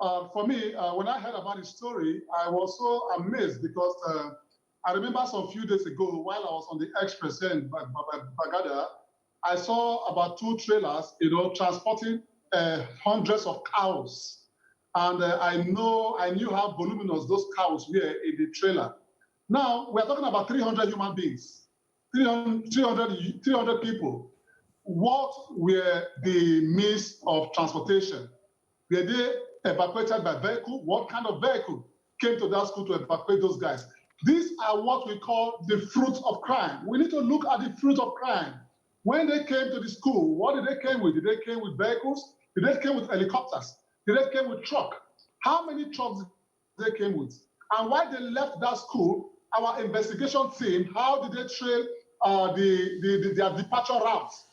For me, when I heard about his story, I was so amazed because I remember some few days ago while I was on the express here in Bagada, I saw about 2 trailers, transporting hundreds of cows. And I knew how voluminous those cows were in the trailer. Now, we're talking about 300 human beings, 300 people. What were the means of transportation? Were they evacuated by vehicle? What kind of vehicle came to that school to evacuate those guys? These are what we call the fruit of crime. We need to look at the fruit of crime. When they came to the school, what did they come with? Did they come with vehicles? Did they come with helicopters? Did they come with truck? How many trucks did they come with? And why they left that school, our investigation team, how did they trail their departure routes?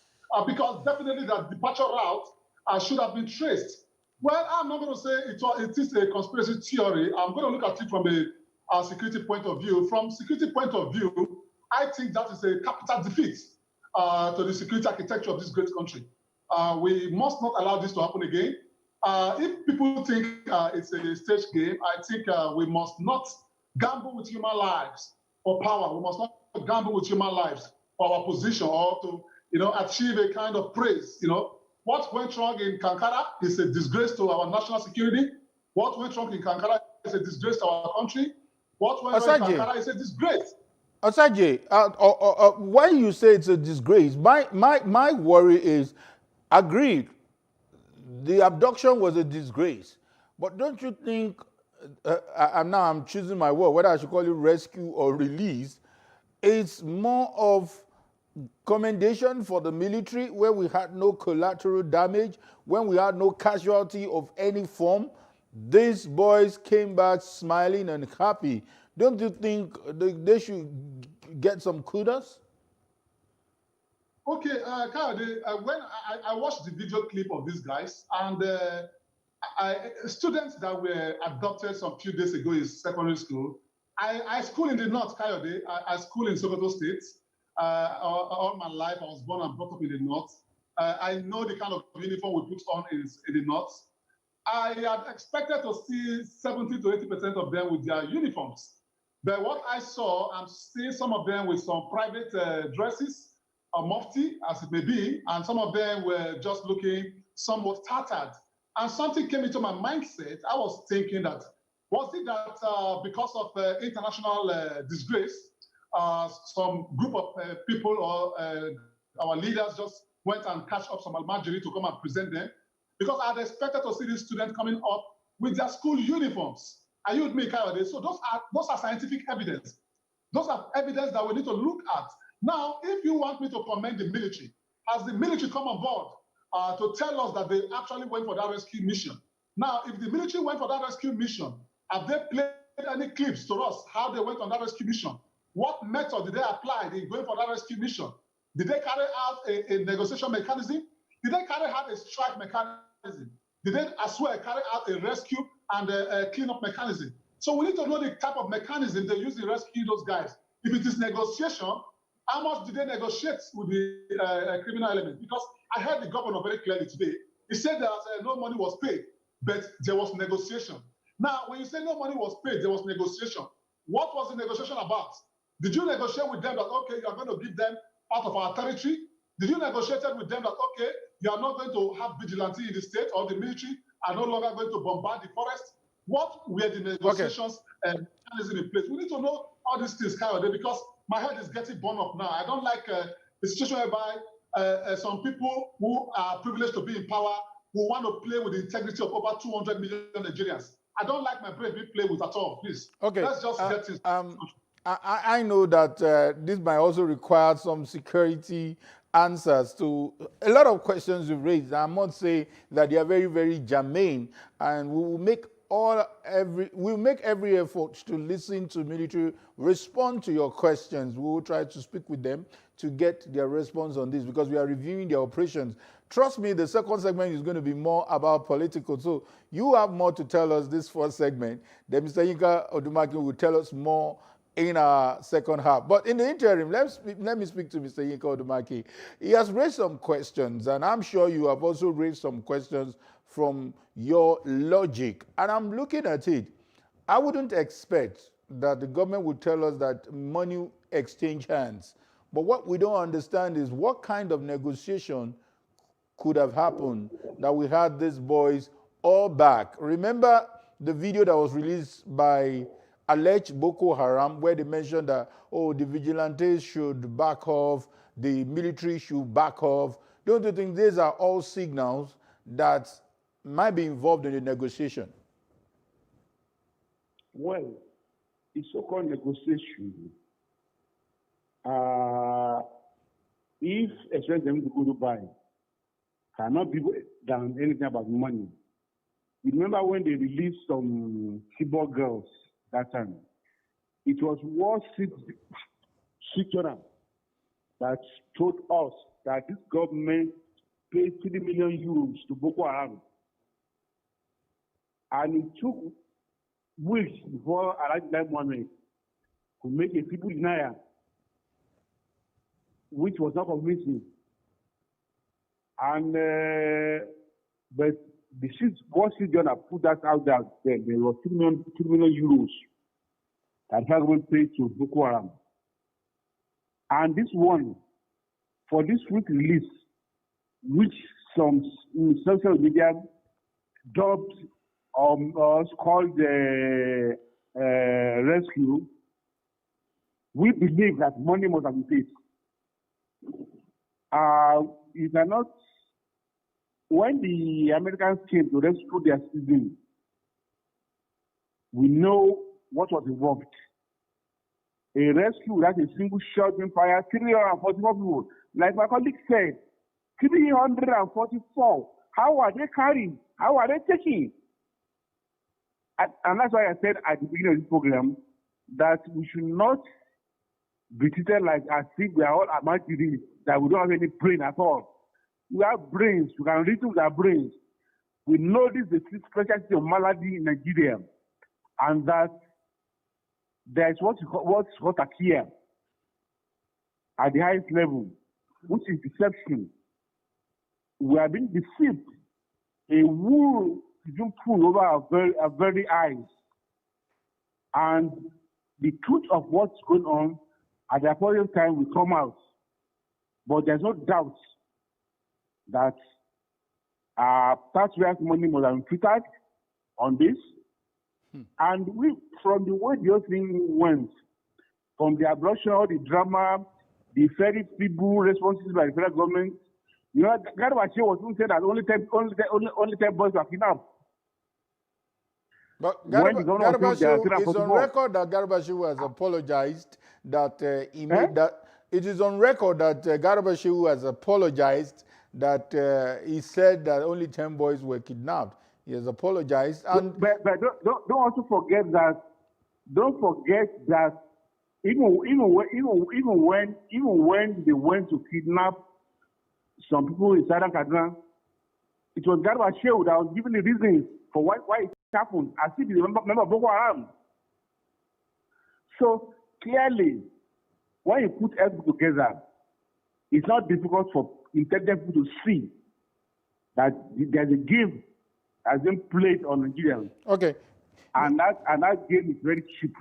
Because definitely that departure route should have been traced. Well, I'm not going to say it is a conspiracy theory. I'm going to look at it from a security point of view. From security point of view, I think that is a capital defeat to the security architecture of this great country. We must not allow this to happen again. If people think it's a stage game, I think we must not gamble with human lives for power. We must not gamble with human lives for our position or to achieve a kind of praise. What went wrong in Kankara is a disgrace to our national security. What went wrong in Kankara is a disgrace to our country. What went wrong in Kankara is a disgrace. Osaje, when you say it's a disgrace, my worry is, agreed, the abduction was a disgrace. But don't you think, I'm choosing my word, whether I should call it rescue or release, it's more of commendation for the military where we had no collateral damage, when we had no casualty of any form. These boys came back smiling and happy. Don't you think they should get some kudos? Okay, Kayode, when I watched the video clip of these guys, and students that were abducted some few days ago in secondary school, I school in the north, Kayode. I school in Sokoto State. All my life, I was born and brought up in the north. I know the kind of uniform we put on in the north. I had expected to see 70 to 80% of them with their uniforms. But what I saw, I'm seeing some of them with some private dresses, a mufti, as it may be, and some of them were just looking somewhat tattered. And something came into my mindset. I was thinking that, was it that because of international disgrace, some group of people or our leaders just went and catch up some Almajiri to come and present them? Because I had expected to see these students coming up with their school uniforms. Are you with me, Kayode? So those are scientific evidence. Those are evidence that we need to look at. Now, if you want me to commend the military, has the military come on board to tell us that they actually went for that rescue mission? Now, if the military went for that rescue mission, have they played any clips to us how they went on that rescue mission? What method did they apply in going for that rescue mission? Did they carry out a negotiation mechanism? Did they carry out a strike mechanism? Did they as well carry out a rescue and a cleanup mechanism? So we need to know the type of mechanism they use to rescue those guys. If it is negotiation, how much did they negotiate with the criminal element? Because I heard the governor very clearly today. He said that no money was paid, but there was negotiation. Now, when you say no money was paid, there was negotiation. What was the negotiation about? Did you negotiate with them that, okay, you are going to give them part of our territory? Did you negotiate with them that, okay, you are not going to have vigilante in the state, or the military are no longer going to bombard the forest? What were the negotiations and mechanism in place? We need to know all these things, Kayode, because my head is getting blown up now. I don't like the situation whereby some people who are privileged to be in power who want to play with the integrity of over 200 million Nigerians. I don't like my brain being played with at all, please. Okay. Let's just get this. I know that this might also require some security answers to a lot of questions you've raised. I must say that they are very, very germane, and we will make every effort to listen to military, respond to your questions. We will try to speak with them to get their response on this, because we are reviewing their operations. Trust me, the second segment is going to be more about political. So you have more to tell us this first segment. Then Mr. Yinka Odumake will tell us more in our second half. But in the interim, let me speak to Mr. Yinka Odumake. He has raised some questions, and I'm sure you have also raised some questions from your logic. And I'm looking at it. I wouldn't expect that the government would tell us that money exchange hands. But what we don't understand is what kind of negotiation could have happened that we had these boys all back. Remember the video that was released by alleged Boko Haram where they mentioned that, oh, the vigilantes should back off, the military should back off. Don't you think these are all signals that might be involved in the negotiation? Well, the so-called negotiation, if expect them to go to buy, cannot be done anything about money. You remember when they released some Chibok girls that time? It was Wall Street Journal that told us that this government paid 3 million euros to Boko Haram. And it took weeks before Alhaji Mohammed could make a simple denial, which was not convincing. And but the Wall Street Journal put that out there. There was 2 million euros that had been paid to Boko Haram. And this one, for this week release, which some social media dubbed called the rescue, we believe that money must have been paid. You cannot. When the Americans came to rescue their citizens, we know what was involved. A rescue without a single shot being fired, 344 people. Like my colleague said, 344. How are they carrying? How are they taking? And that's why I said at the beginning of this program that we should not be treated like as if we are all imaginary, that we don't have any brain at all. We have brains. We can reason with our brains. We know this is the specialty of malady in Nigeria, and that there is what's called here at the highest level, which is deception. We are being deceived. A wool is being pulled over our very eyes, and the truth of what's going on at the appointed time will come out. But there's no doubt that taxpayers' money must have been treated on this. And we, from the way the whole thing went, from the abduction, the drama, the very feeble responses by the federal government, you know, Garbache was even saying that only 10 boys were kidnapped. But Garbache is on record that Garbache has apologized, that he made that. It is on record that Garbache has apologized, that he said that only 10 boys were kidnapped. He has apologized. And but don't also forget that. Don't forget that even when they went to kidnap some people in Southern Kaduna, it was Garbache that was giving the reasons for why it happened, as if he remember Boko Haram. So clearly, when you put everything together, it's not difficult for intelligent people to see that there's a game has been played on Nigerians. Okay. And that game is very cheap.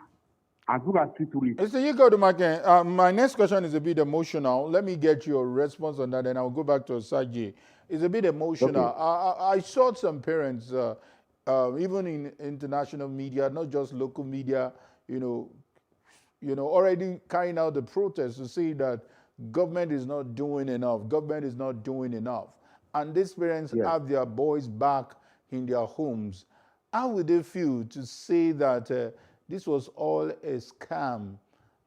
And people are still to it. Mr. Yiko, my next question is a bit emotional. Let me get your response on that, and I'll go back to Saji. It's a bit emotional. Okay. I saw some parents, even in international media, not just local media, you know, already carrying out the protest to say that government is not doing enough. Government is not doing enough. And these parents have their boys back in their homes. How would they feel to say that this was all a scam?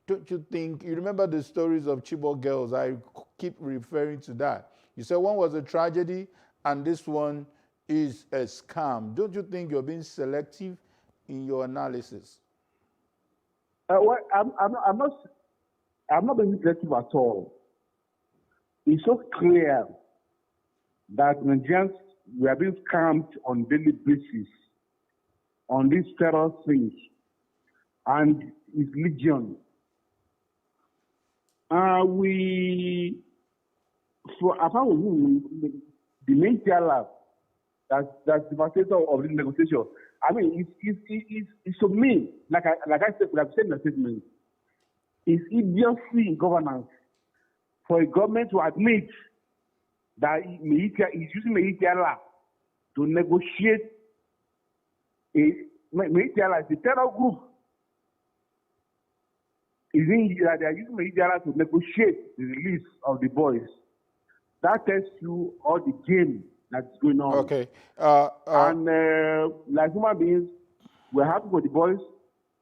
Don't you think, you remember the stories of Chibok girls, I keep referring to that. You said one was a tragedy and this one is a scam. Don't you think you're being selective in your analysis? Well, I'm not being selective at all. It's so clear that Nigerians were being scammed on a daily basis on these terror things, and it's legion. The main teller That's the facilitator of this negotiation. I mean, it's to me, like I said, like I said in the statement, it's idiocy in governance for a government to admit that is using Meitiala to negotiate. Meitiala is a terror group. They are using Meitiala to negotiate the release of the boys. That tells you all the game that's going on. Okay. And like human beings, we're happy for the boys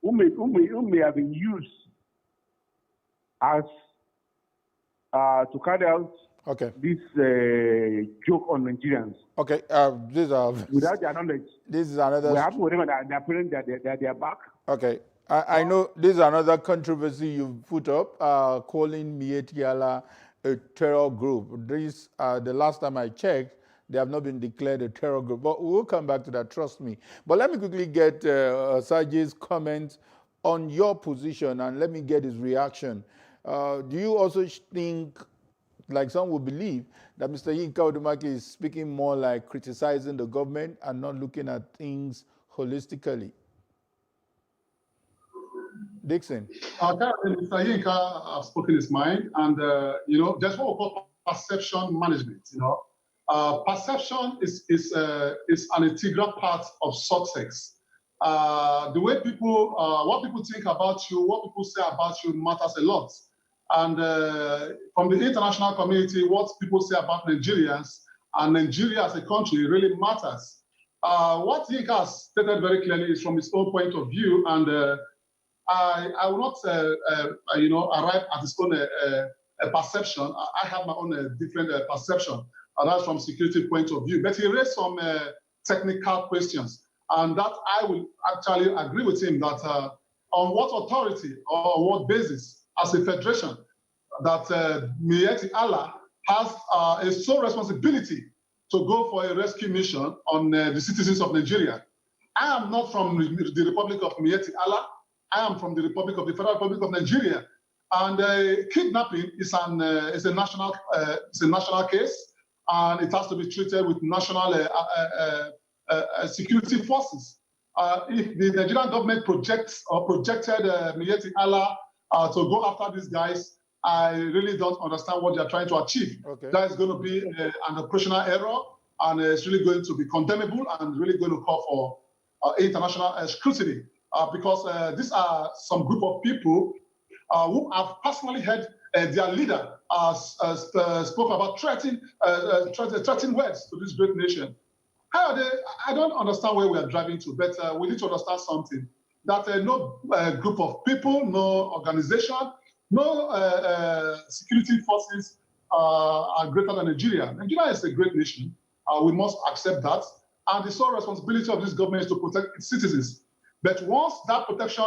who may have been used as to carry out this joke on Nigerians. Okay. These are without their knowledge. This is another. We're happy for them that their parents that they are back. Okay. I know this is another controversy you've put up, calling Mietiala a terror group. This, the last time I checked, they have not been declared a terror group. But we'll come back to that, trust me. But let me quickly get Serge's comment on your position, and let me get his reaction. Do you also think, like some would believe, that Mr. Yinka Odumake is speaking more like criticizing the government and not looking at things holistically? Dixon. Mr. Yinka has spoken his mind, and there's what we call perception management. Perception is an integral part of success. The way people, what people think about you, what people say about you matters a lot. And from the international community, what people say about Nigerians and Nigeria as a country really matters. What Yinka has stated very clearly is from his own point of view, and I will not, arrive at his own perception. I have my own different perception, and that's from security point of view. But he raised some technical questions, and that I will actually agree with him that on what authority or what basis, as a federation, that Mietiala has a sole responsibility to go for a rescue mission on the citizens of Nigeria. I am not from the Republic of Mietiala. I am from the Federal Republic of Nigeria, and kidnapping is a national case, and it has to be treated with national security forces. If the Nigerian government projected Mietiala to go after these guys, I really don't understand what they are trying to achieve. Okay. That is going to be an operational error, and it's really going to be condemnable and really going to call for international scrutiny. Because these are some group of people who have personally heard their leader spoke about threatening words to this great nation. I don't understand where we are driving to, but we need to understand something, that no group of people, no organization, no security forces are greater than Nigeria. Nigeria is a great nation. We must accept that. And the sole responsibility of this government is to protect its citizens. But once that protection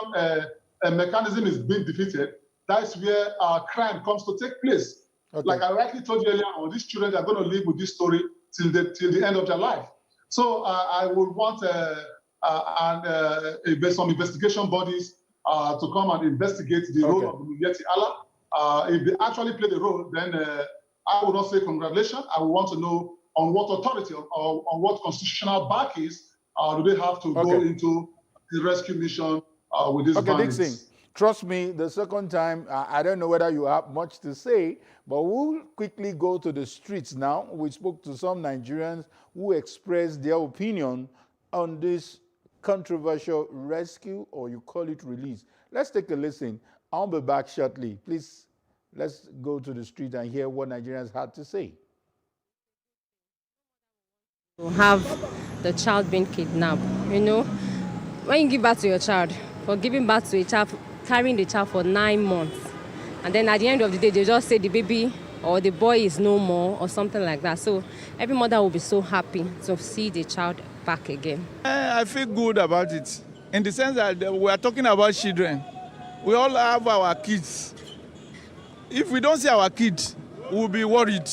mechanism is being defeated, that's where crime comes to take place. Okay. Like I rightly told you earlier on, these children are going to live with this story till the end of their life. So I would want some investigation bodies to come and investigate the role of Mietiala. If they actually play the role, then I would not say congratulations. I would want to know on what authority or on what constitutional back is do they have to go into the rescue mission with this bandits. Dixon, trust me, the second time, I don't know whether you have much to say, but we'll quickly go to the streets now. We spoke to some Nigerians who expressed their opinion on this controversial rescue, or you call it release. Let's take a listen. I'll be back shortly. Please, let's go to the street and hear what Nigerians had to say. To have the child being kidnapped, when you give birth to your child, for giving birth to a child, carrying the child for 9 months, and then at the end of the day, they just say the baby or the boy is no more or something like that. So every mother will be so happy to see the child back again. I feel good about it, in the sense that we are talking about children. We all have our kids. If we don't see our kids, we'll be worried.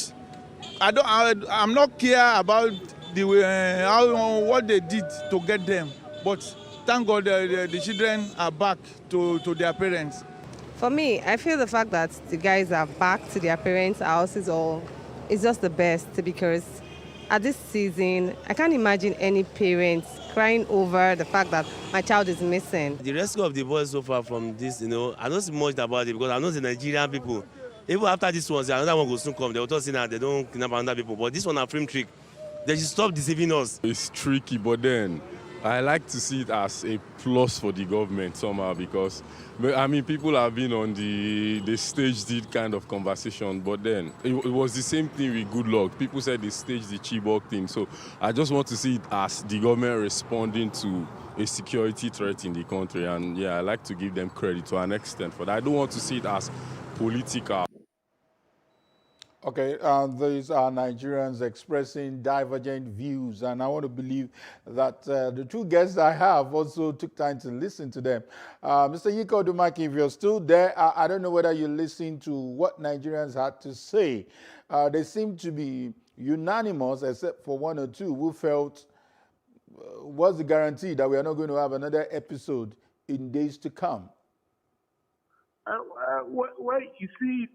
I'm not care about what they did to get them, but thank God the children are back to their parents. For me, I feel the fact that the guys are back to their parents' houses is just the best, because at this season, I can't imagine any parents crying over the fact that my child is missing. The rescue of the boys so far from this, I don't see much about it because I know the Nigerian people. Even after this one, another one will soon come. They will just say that they don't kidnap another people. But this one, a film trick. They should stop deceiving us. It's tricky, but then I like to see it as a plus for the government somehow because, I mean, people have been on the staged it kind of conversation, but then it was the same thing with Good Luck. People said they staged the Chibok thing, so I just want to see it as the government responding to a security threat in the country, and yeah, I like to give them credit to an extent for that. I don't want to see it as political. Okay, these are Nigerians expressing divergent views, and I want to believe that the two guests I have also took time to listen to them. Mr. Yinka Odumaki, if you're still there, I don't know whether you listened to what Nigerians had to say. They seem to be unanimous, except for one or two who felt, what's the guarantee that we are not going to have another episode in days to come? Well, you see,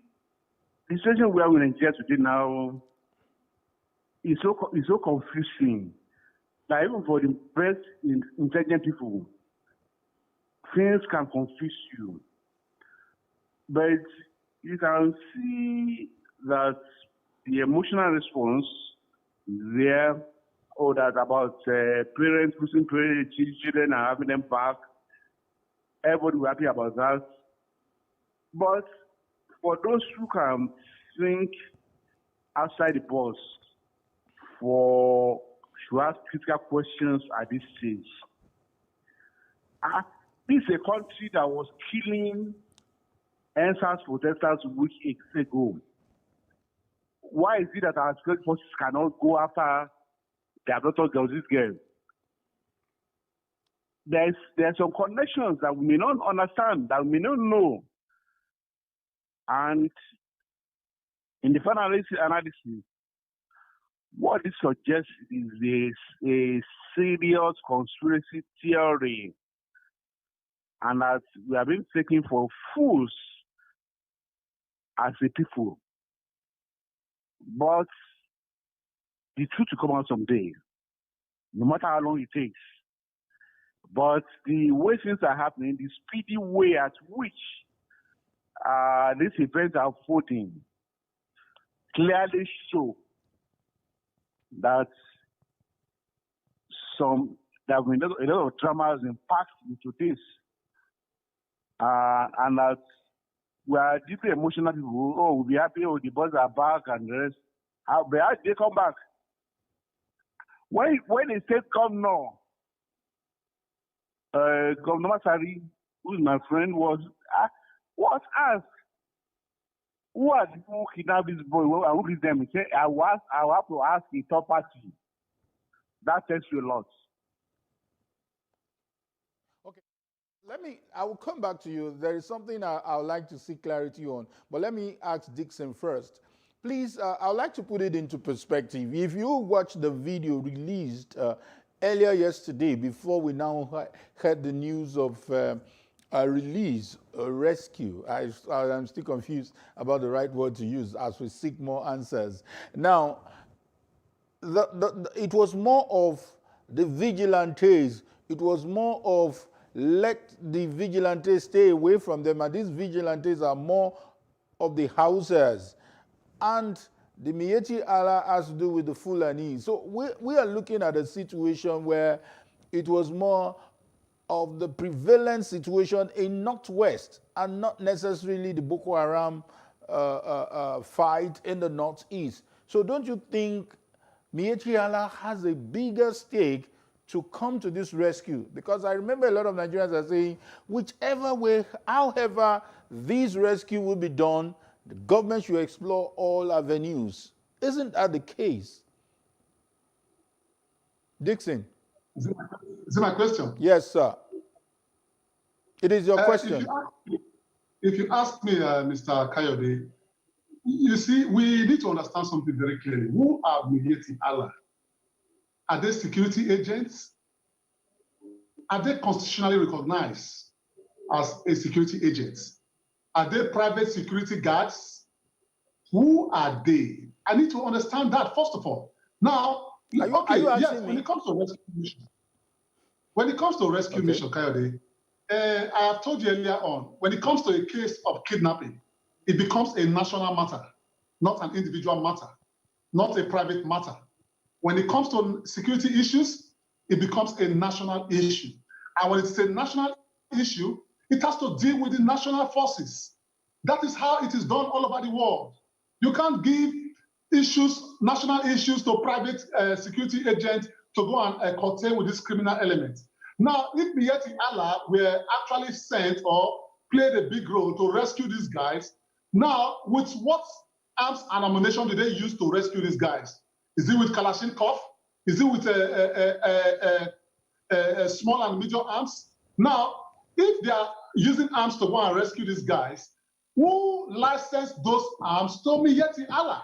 the situation where we're in Nigeria today now is so confusing that even for the best intelligent people, things can confuse you. But you can see that the emotional response is there, or that about parents losing children and having them back. Everybody will be happy about that. But for those who can think outside the box, to ask critical questions at this stage, this is a country that was killing NSAS protesters weeks ago. Why is it that our security forces cannot go after the abducted girls, this girl? There's some connections that we may not understand, that we may not know. And in the final analysis, what this suggests is a serious conspiracy theory, and that we are being taken for fools as a people. But the truth will come out someday, no matter how long it takes. But the way things are happening, the speedy way at which these events are unfolding clearly show that there have been a lot of dramas and packed into this, and that we are deeply emotional people. Oh, we'll be happy. Oh, the boys are back and the rest. But how did they come back? When they said come now, Governor Masari, who is my friend, was asked, who are the people who kidnapped this boy? Well, who is them? He said, I will have to ask a third party. That tells you a lot. Okay, I will come back to you. There is something I would like to seek clarity on, but let me ask Dixon first. Please, I would like to put it into perspective. If you watch the video released earlier yesterday, before we now heard the news of a release, a rescue. I'm still confused about the right word to use as we seek more answers. Now, it was more of the vigilantes. It was more of let the vigilantes stay away from them. And these vigilantes are more of the houses. And the Miyetti Allah has to do with the Fulani. So we are looking at a situation where it was more of the prevalent situation in Northwest and not necessarily the Boko Haram fight in the Northeast. So don't you think Miyetti Allah has a bigger stake to come to this rescue? Because I remember a lot of Nigerians are saying, whichever way, however this rescue will be done, the government should explore all avenues. Isn't that the case? Dixon. Is it my question? Yes, sir. It is your question. If you ask me, Mr. Kayode, you see, we need to understand something very clearly. Who are Miyetti Allah? Are they security agents? Are they constitutionally recognized as a security agent? Are they private security guards? Who are they? I need to understand that, first of all. Now, Are you yes, asking when me? it comes to rescue mission, Kayode, I have told you earlier on, when it comes to a case of kidnapping, it becomes a national matter, not an individual matter, not a private matter. When it comes to security issues, it becomes a national issue. And when it's a national issue, it has to deal with the national forces. That is how it is done all over the world. You can't give national issues to private security agents to go and curtail with this criminal element. Now, if Miyetti Allah were actually sent or played a big role to rescue these guys, now with what arms and ammunition do they use to rescue these guys? Is it with Kalashnikov? Is it with small and medium arms? Now, if they are using arms to go and rescue these guys, who licensed those arms to Miyetti Allah?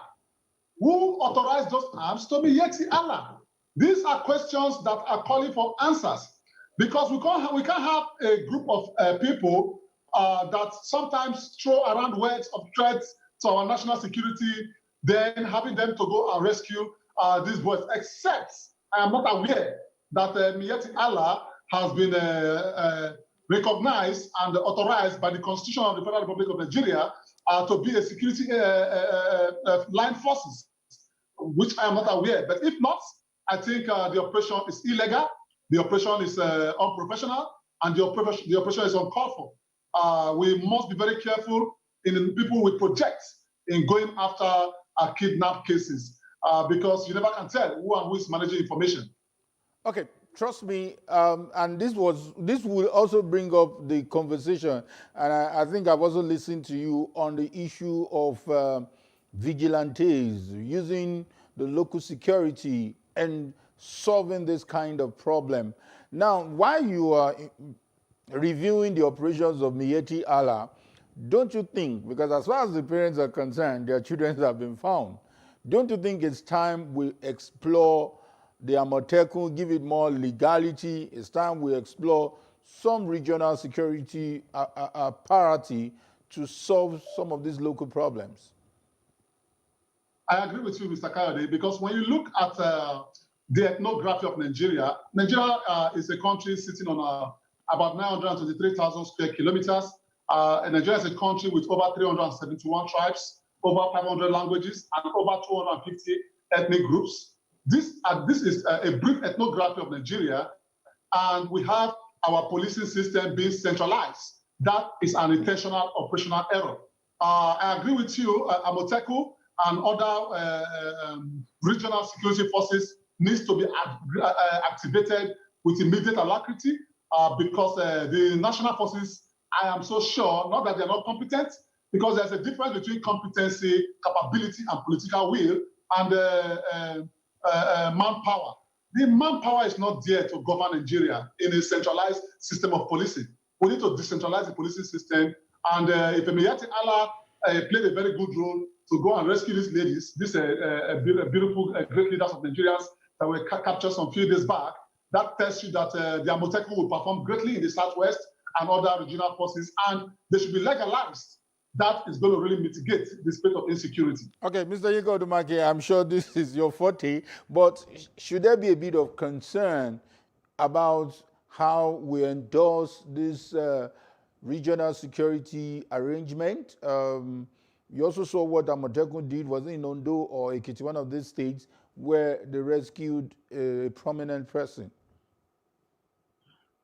Who authorized those arms to Miyetti Allah? These are questions that are calling for answers, because we can't have a group of people that sometimes throw around words of threats to our national security, then having them to go and rescue these boys, except I am not aware that Miyetti Allah has been recognized and authorized by the Constitution of the Federal Republic of Nigeria to be a security line forces, which I am not aware. But if not, I think the operation is illegal, the operation is unprofessional, and the operation is uncalled for. We must be very careful in the people we project in going after kidnap cases, because you never can tell who is managing information. Okay, trust me, and this will also bring up the conversation, and I think I've also listened to you on the issue of vigilantes using the local security and solving this kind of problem. Now, while you are reviewing the operations of Miyetti Allah, don't you think, because as far as the parents are concerned, their children have been found, don't you think it's time we explore the Amotekun, give it more legality? It's time we explore some regional security parity to solve some of these local problems? I agree with you, Mr. Kayode, because when you look at the ethnography of Nigeria, Nigeria is a country sitting on about 923,000 square kilometers. And Nigeria is a country with over 371 tribes, over 500 languages, and over 250 ethnic groups. This is a brief ethnography of Nigeria, and we have our policing system being centralized. That is an intentional operational error. I agree with you, Amotekun and other regional security forces needs to be activated with immediate alacrity, because the national forces, I am so sure, not that they're not competent, because there's a difference between competency, capability, and political will, and manpower. The manpower is not there to govern Nigeria in a centralized system of policing. We need to decentralize the policing system, and if Miyetti Allah played a very good role to go and rescue these ladies, these beautiful, great leaders of Nigerians that were captured some few days back, that tells you that the Amotekun will perform greatly in the Southwest and other regional forces, and they should be legalized. That is going to really mitigate the state of insecurity. Okay, Mr. Yinka Odumake, I'm sure this is your forte, but should there be a bit of concern about how we endorse this regional security arrangement? You also saw what Amotekun did, was it in Ondo or Ekiti, one of these states, where they rescued a prominent person?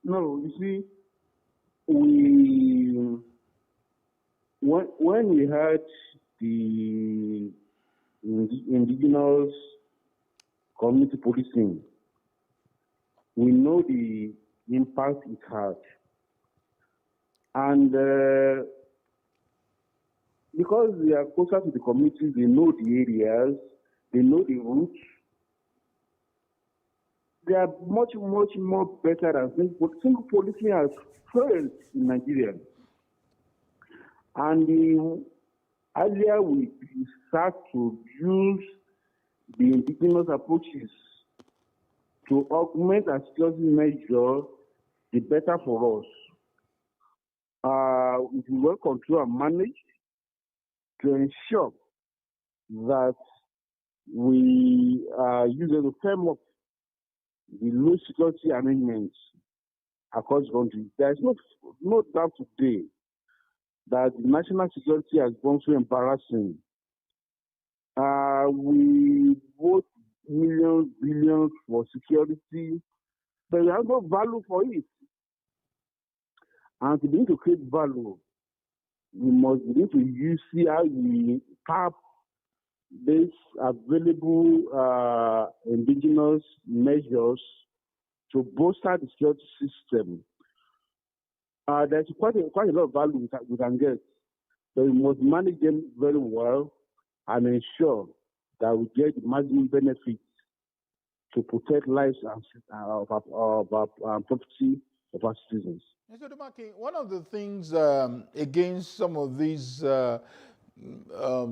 No, you see, when we had the indigenous community policing, we know the impact it had. And because they are closer to the communities, they know the areas, they know the routes, they are much, much more better than single policing has failed in Nigeria. And earlier we start to use the indigenous approaches to augment and security measure, the better for us. If we well control and manage to ensure that we use it to firm up the low security arrangements across the country. There is no doubt today that the national security has gone so embarrassing. We vote millions, billions for security, but we have no value for it. And to begin to create value, we must begin to see how we tap these available indigenous measures to bolster the security system. There's quite a lot of value we can get, but we must manage them very well and ensure that we get the maximum benefits to protect lives of our property of our citizens. Mr. Dumaki, one of the things against some of these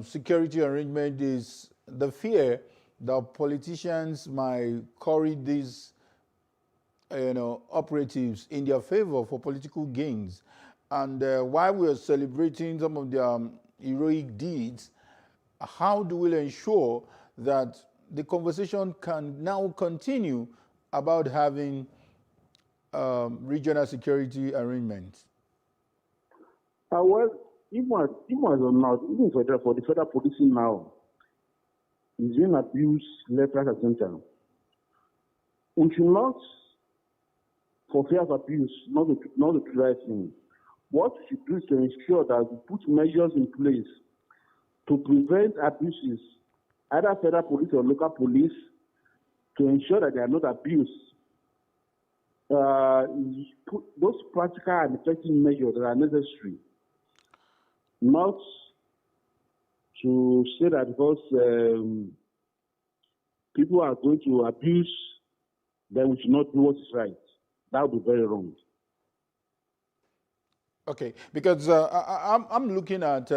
security arrangement is the fear that politicians might curry these operatives in their favor for political gains. And while we are celebrating some of their heroic deeds, how do we ensure that the conversation can now continue about having regional security arrangements? Well, even or not, even for the federal policing now, is being abused left, right, and center. We should not, for fear of abuse, not the right thing. What we should do is to ensure that we put measures in place to prevent abuses, either federal police or local police, to ensure that they are not abused. Put those practical and effective measures that are necessary, not to say that because people are going to abuse, then we should not do what is right. That would be very wrong. Okay, because I'm looking at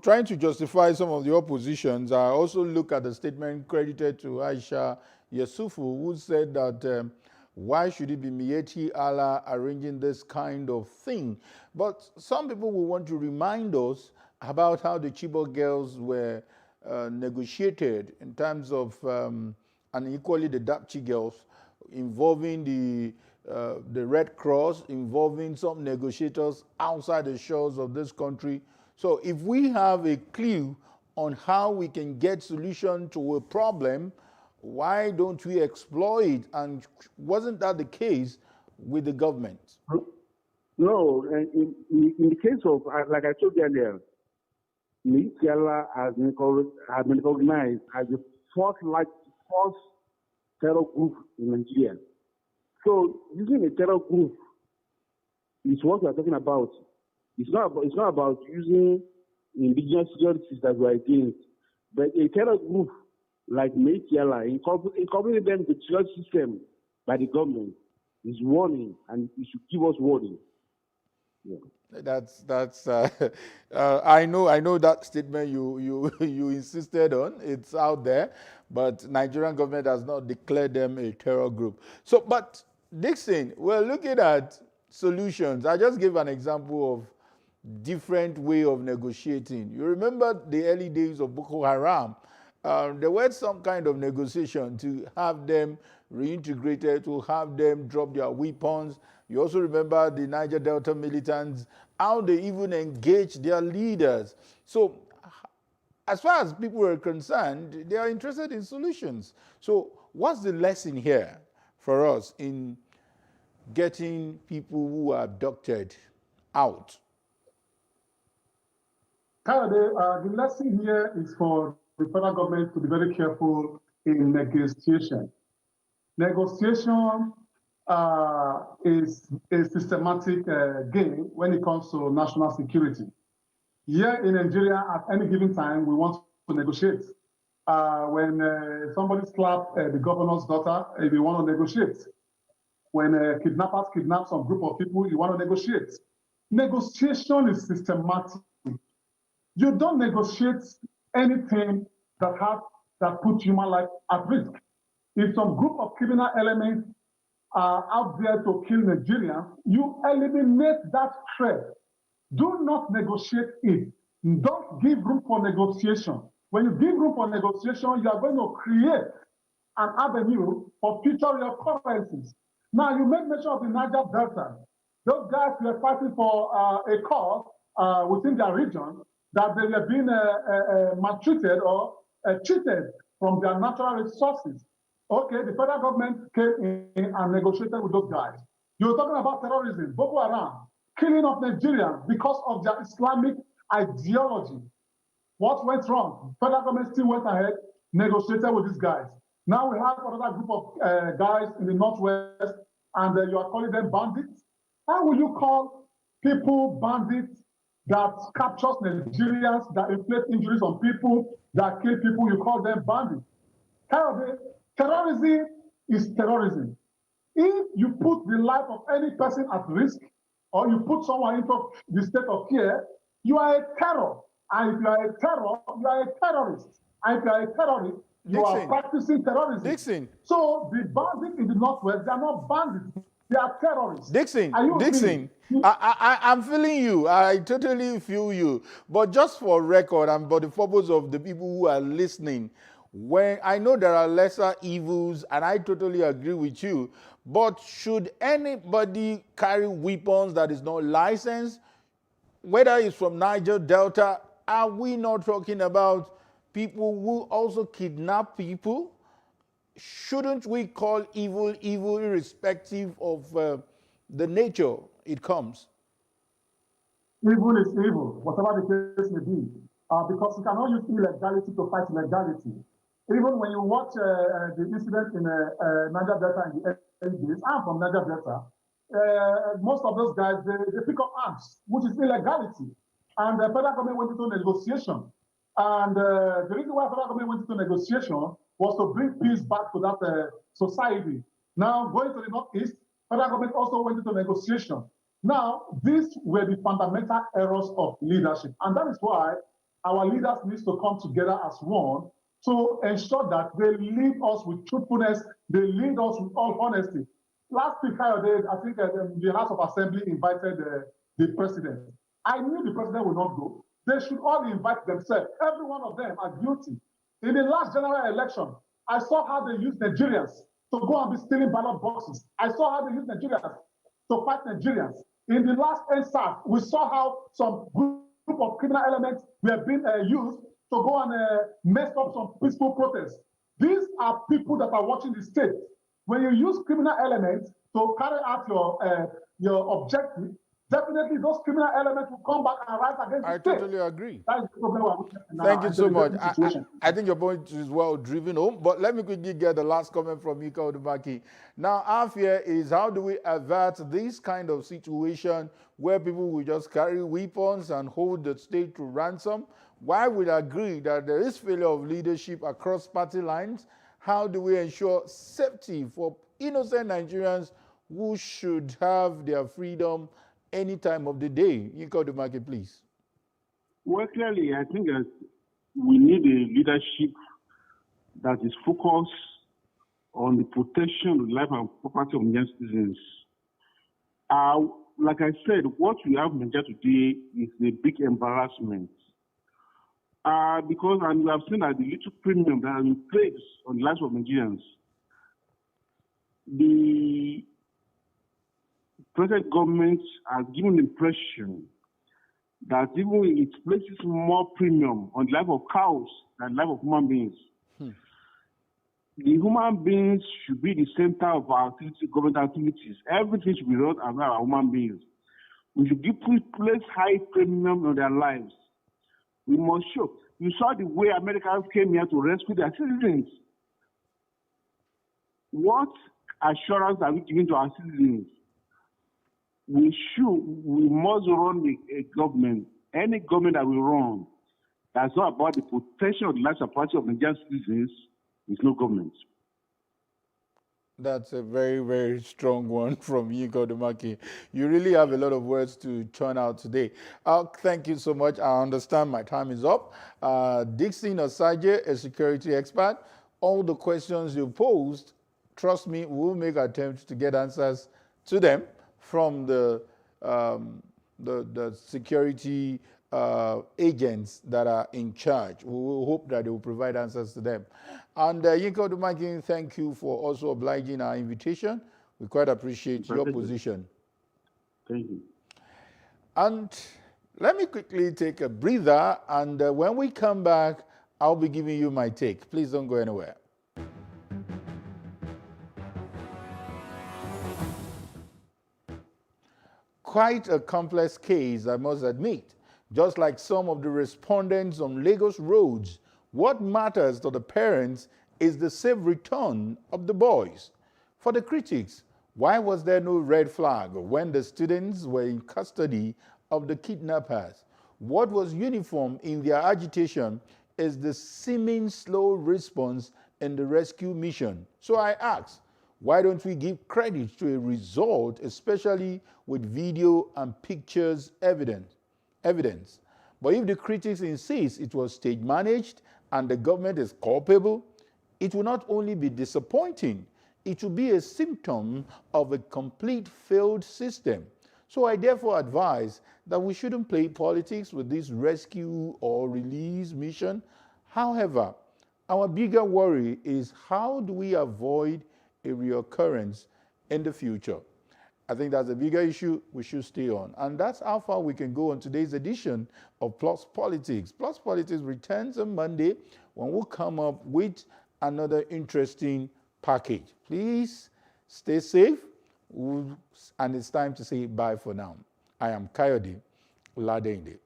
trying to justify some of the oppositions. I also look at the statement credited to Aisha Yesufu, who said that why should it be Miyetti Allah arranging this kind of thing? But some people will want to remind us about how the Chibok girls were negotiated in terms of, and equally the Dapchi girls, involving the Red Cross, involving some negotiators outside the shores of this country. So if we have a clue on how we can get solution to a problem, why don't we explore it? And wasn't that the case with the government? No, in the case of, like I told you earlier, Miyetti Allah has been recognized as the fourth terror group in Nigeria. So using a terror group is what we are talking about. It's not about using indigenous securities that we are against, but a terror group like Miyetti Allah, incorporating them into the security system by the government is warning, and it should give us warning. Yeah. That's I know that statement you insisted on. It's out there, but Nigerian government has not declared them a terror group. So, but Dixon, we're looking at solutions. I just gave an example of different way of negotiating. You remember the early days of Boko Haram? There was some kind of negotiation to have them reintegrated, to have them drop their weapons. You also remember the Niger Delta militants, how they even engaged their leaders. So as far as people are concerned, they are interested in solutions. So what's the lesson here for us in getting people who are abducted out? Kayode, the lesson here is for the federal government to be very careful in negotiation. Negotiation is a systematic game when it comes to national security. Here in Nigeria, at any given time, we want to negotiate. When somebody slaps the governor's daughter, you want to negotiate. When kidnappers kidnap some group of people, you want to negotiate. Negotiation is systematic. You don't negotiate anything that puts human life at risk. If some group of criminal elements are out there to kill Nigerians, you eliminate that threat. Do not negotiate it. Don't give room for negotiation. When you give room for negotiation, you are going to create an avenue for future reoccurrences. Now, you make mention of the Niger Delta. Those guys were fighting for a cause within their region that they were being maltreated or cheated from their natural resources. Okay, the federal government came in and negotiated with those guys. You're talking about terrorism, Boko Haram, killing of Nigerians because of their Islamic ideology. What went wrong? Federal government still went ahead, negotiated with these guys. Now we have another group of guys in the Northwest, and you are calling them bandits. How will you call people bandits that captures Nigerians, that inflict injuries on people, that kill people? You call them bandits. Terrorism is terrorism. If you put the life of any person at risk, or you put someone into the state of fear, you are a terror. And if you are a terror, you are a terrorist. And if you are a terrorist, you are practicing terrorism. Dixon. So the bandits in the Northwest, they are not bandits. They are terrorists. Dixon, Dixon, I'm feeling you. I totally feel you. But just for record and for the purpose of the people who are listening, when I know there are lesser evils, and I totally agree with you, but should anybody carry weapons that is not licensed, whether it's from Niger Delta, are we not talking about people who also kidnap people? Shouldn't we call evil evil irrespective of the nature it comes? Evil is evil, whatever the case may be, because you cannot use illegality to fight legality. Even when you watch the incident in Niger Delta in the early days, I'm from Niger Delta, most of those guys, they pick up arms, which is illegality. And the federal government went into negotiation. And the reason why the federal government went into negotiation was to bring peace back to that society. Now, going to the Northeast, federal government also went into negotiation. Now, these were the fundamental errors of leadership. And that is why our leaders need to come together as one to ensure that they lead us with truthfulness, they lead us with all honesty. Last week, I think the House of Assembly invited the president. I knew the president would not go. They should all invite themselves. Every one of them are guilty. In the last general election, I saw how they used Nigerians to go and be stealing ballot boxes. I saw how they used Nigerians to fight Nigerians. In the last NSAS, we saw how some group of criminal elements were being used to go and mess up some peaceful protests. These are people that are watching the state. When you use criminal elements to carry out your objective, definitely those criminal elements will come back and rise against the state. I totally agree. That is the problem. Thank you so much. I think your point is well driven home, but let me quickly get the last comment from Yinka Odubaki. Now, our fear is, how do we avert this kind of situation where people will just carry weapons and hold the state to ransom? Why we agree that there is failure of leadership across party lines? How do we ensure safety for innocent Nigerians who should have their freedom any time of the day? Yinka Odubaki, please. Well, clearly, I think that we need a leadership that is focused on the protection of the life and property of Nigerian citizens. Like I said, what we have in Nigeria today is a big embarrassment. Because, and we have seen that the little premium that has been placed on the lives of Nigerians, the present government has given the impression that even it places more premium on the life of cows than the life of human beings. The human beings should be the center of our government activities. Everything should be run around our human beings. We should place high premium on their lives. We must show. You saw the way Americans came here to rescue their citizens. What assurance are we giving to our citizens? We must run a government, any government that we run, that's not about the protection of the lives and property of Nigerian citizens, is no government. That's a very, very strong one from Yinka Odubaki. You really have a lot of words to churn out today. Thank you so much. I understand my time is up. Dixon Osagie, a security expert, all the questions you posed, trust me, we'll make attempts to get answers to them from the security agents that are in charge. We will hope that they will provide answers to them. And Yinka Odumakin, thank you for also obliging our invitation. We quite appreciate your position. Thank you. And let me quickly take a breather, and when we come back, I'll be giving you my take. Please don't go anywhere. Quite a complex case, I must admit. Just like some of the respondents on Lagos roads, what matters to the parents is the safe return of the boys. For the critics, why was there no red flag when the students were in custody of the kidnappers? What was uniform in their agitation is the seeming slow response in the rescue mission. So I ask, why don't we give credit to a result, especially with video and pictures evidence? But if the critics insist it was stage managed and the government is culpable, it will not only be disappointing, it will be a symptom of a complete failed system. So I therefore advise that we shouldn't play politics with this rescue or release mission. However, our bigger worry is how do we avoid a reoccurrence in the future? I think that's a bigger issue we should stay on. And that's how far we can go on today's edition of Plus Politics. Plus Politics returns on Monday when we'll come up with another interesting package. Please stay safe, and it's time to say bye for now. I am Kayode Ladende.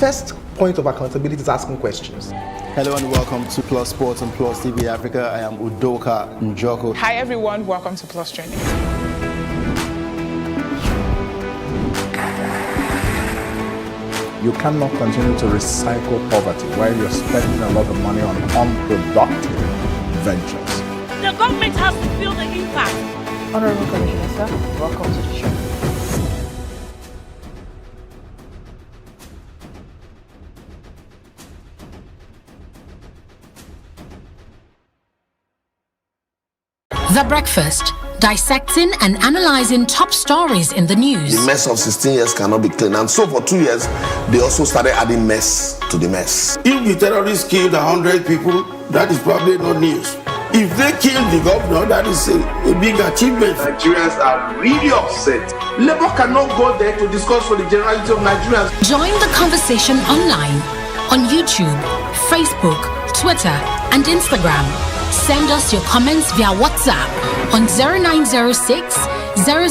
First point of accountability is asking questions. Hello and welcome to Plus Sports and Plus TV Africa. I am Udoka Njoko. Hi everyone, welcome to Plus Trending. You cannot continue to recycle poverty while you're spending a lot of money on unproductive ventures. The government has to feel the impact. Honorable Commissioner, sir, welcome to the show. The Breakfast, dissecting and analyzing top stories in the news. The mess of 16 years cannot be clean. And so for 2 years, they also started adding mess to the mess. If the terrorists killed 100 people, that is probably not news. If they killed the governor, that is a big achievement. Nigerians are really upset. Labour cannot go there to discuss for the generality of Nigerians. Join the conversation online on YouTube, Facebook, Twitter, and Instagram. Send us your comments via WhatsApp on 0906 000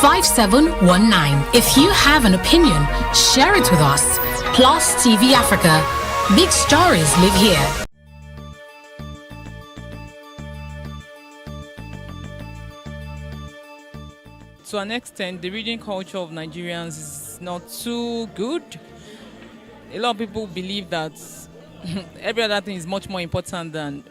5719. If you have an opinion, share it with us. Plus TV Africa. Big stories live here. To an extent, the reading culture of Nigerians is not too good. A lot of people believe that every other thing is much more important than